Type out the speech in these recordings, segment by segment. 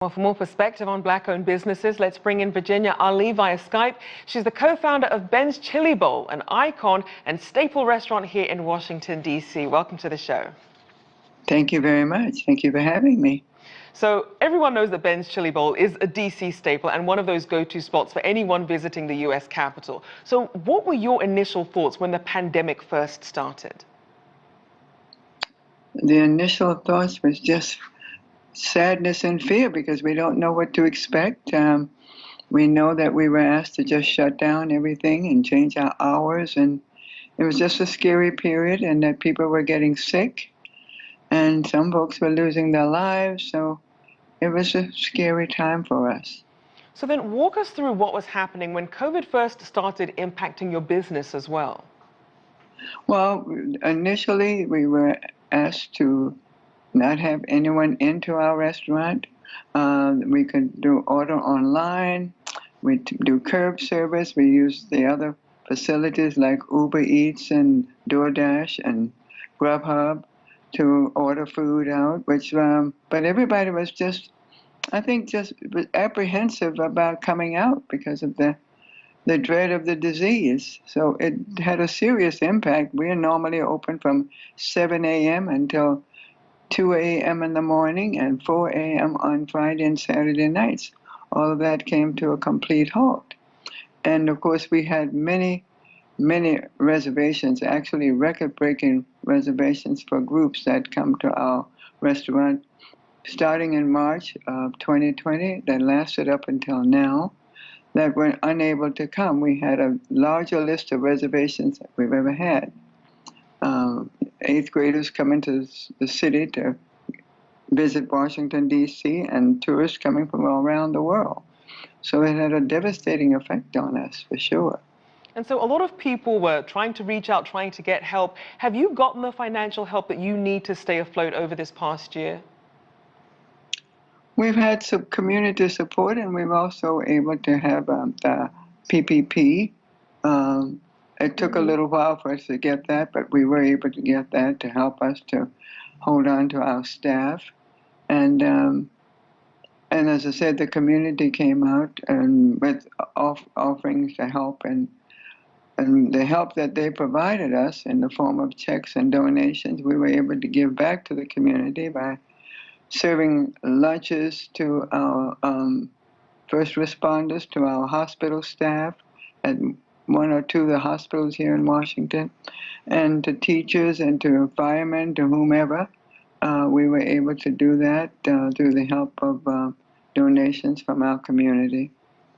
Well, for more perspective on Black-owned businesses, let's bring in Virginia Ali via Skype. She's the co-founder of Ben's Chili Bowl, an icon and staple restaurant here in Washington, D.C. Welcome to the show. Thank you very much. Thank you for having me. So everyone knows that Ben's Chili Bowl is a D.C. staple and one of those go-to spots for anyone visiting the U.S. Capitol. So what were your initial thoughts when the pandemic first started? The initial thoughts was just sadness and fear because we don't know what to expect. We know that we were asked to just shut down everything and change our hours, and it was just a scary period, and that people were getting sick and some folks were losing their lives, so it was a scary time for us. So then walk us through what was happening when COVID first started impacting your business as well. Well, initially we were asked to not have anyone into our restaurant. We could do order online. We do curb service. We use the other facilities like Uber Eats and DoorDash and Grubhub to order food out. But everybody was just, I think, just apprehensive about coming out because of the dread of the disease. So it had a serious impact. We are normally open from 7 a.m. until 2 a.m. in the morning and 4 a.m. on Friday and Saturday nights. All of that came to a complete halt. And of course, we had many reservations, actually record-breaking reservations for groups that come to our restaurant starting in March of 2020, that lasted up until now, that were unable to come. We had a larger list of reservations that we've ever had. Eighth graders coming to the city to visit Washington, D.C., and tourists coming from all around the world. So it had a devastating effect on us, for sure. And so a lot of people were trying to reach out, trying to get help. Have you gotten the financial help that you need to stay afloat over this past year? We've had some community support, and we've also able to have the PPP. It took a little while for us to get that, but we were able to get that to help us to hold on to our staff. And as I said, the community came out and with offerings to help, and the help that they provided us in the form of checks and donations, we were able to give back to the community by serving lunches to our first responders, to our hospital staff at one or two of the hospitals here in Washington, and to teachers and to firemen, to whomever. We were able to do that through the help of donations from our community.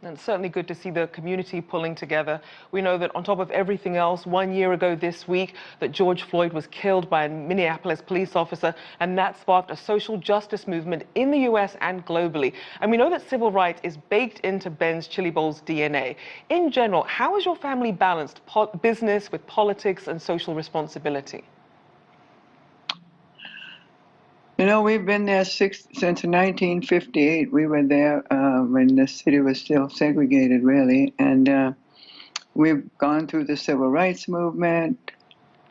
And it's certainly good to see the community pulling together. We know that on top of everything else, 1 year ago this week, that George Floyd was killed by a Minneapolis police officer, and that sparked a social justice movement in the U.S. and globally. And we know that civil rights is baked into Ben's Chili Bowl's DNA. In general, how has your family balanced business with politics and social responsibility? You know, we've been there since 1958. We were there when the city was still segregated, really. And we've gone through the civil rights movement,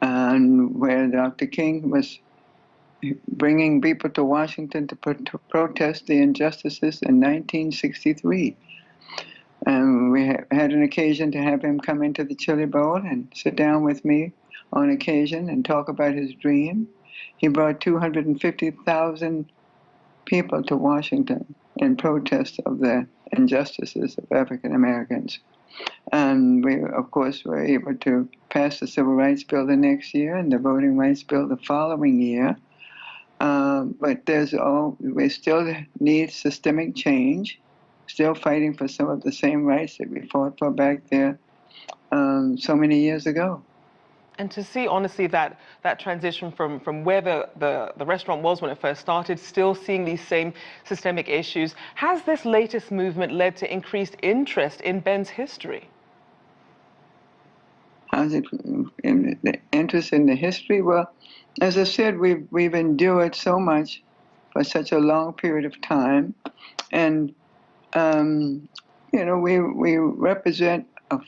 and where Dr. King was bringing people to Washington to protest the injustices in 1963. And we had an occasion to have him come into the Chili Bowl and sit down with me on occasion and talk about his dream. He brought 250,000 people to Washington in protest of the injustices of African Americans. And we, of course, were able to pass the Civil Rights Bill the next year and the Voting Rights Bill the following year. But we still need systemic change, still fighting for some of the same rights that we fought for back there so many years ago. And to see, honestly, that transition from where the restaurant was when it first started, still seeing these same systemic issues, has this latest movement led to increased interest in Ben's history? How's it, the interest in the history? Well, as I said, we've endured so much for such a long period of time, and you know, we represent a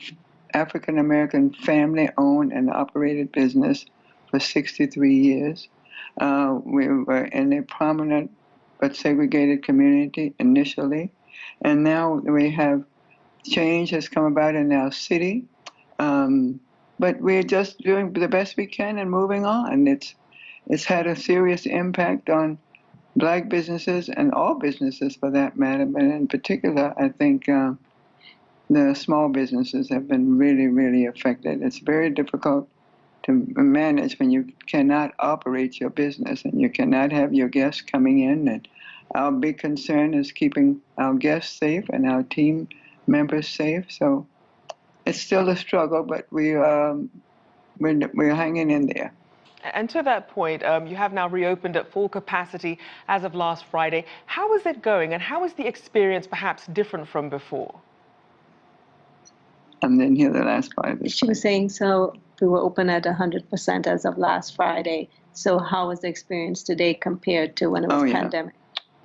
African-American family-owned and operated business for 63 years. We were in a prominent but segregated community initially, and now we have change has come about in our city. But we're just doing the best we can and moving on. It's had a serious impact on black businesses and all businesses for that matter, but in particular, I think the small businesses have been really, really affected. It's very difficult to manage when you cannot operate your business and you cannot have your guests coming in. And our big concern is keeping our guests safe and our team members safe. So it's still a struggle, but we're hanging in there. And to that point, you have now reopened at full capacity as of last Friday. How is it going, and how is the experience perhaps different from before? I didn't hear the last part of this. She was saying, so we were open at 100% as of last Friday. So how was the experience today compared to when it was pandemic?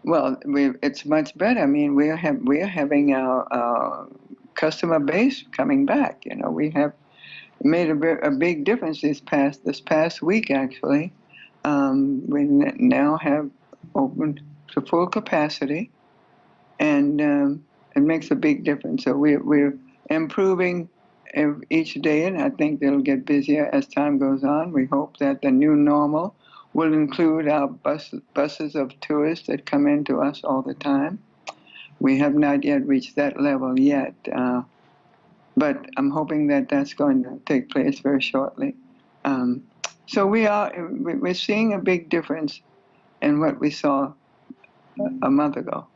Well, it's much better. I mean, we're having our customer base coming back. You know, we have made a big difference this past week actually. We now have opened to full capacity, and it makes a big difference. So we're improving each day, and I think it'll get busier as time goes on. We hope that the new normal will include our buses of tourists that come into us all the time. We have not yet reached that level yet, but I'm hoping that that's going to take place very shortly. So we're seeing a big difference in what we saw a month ago.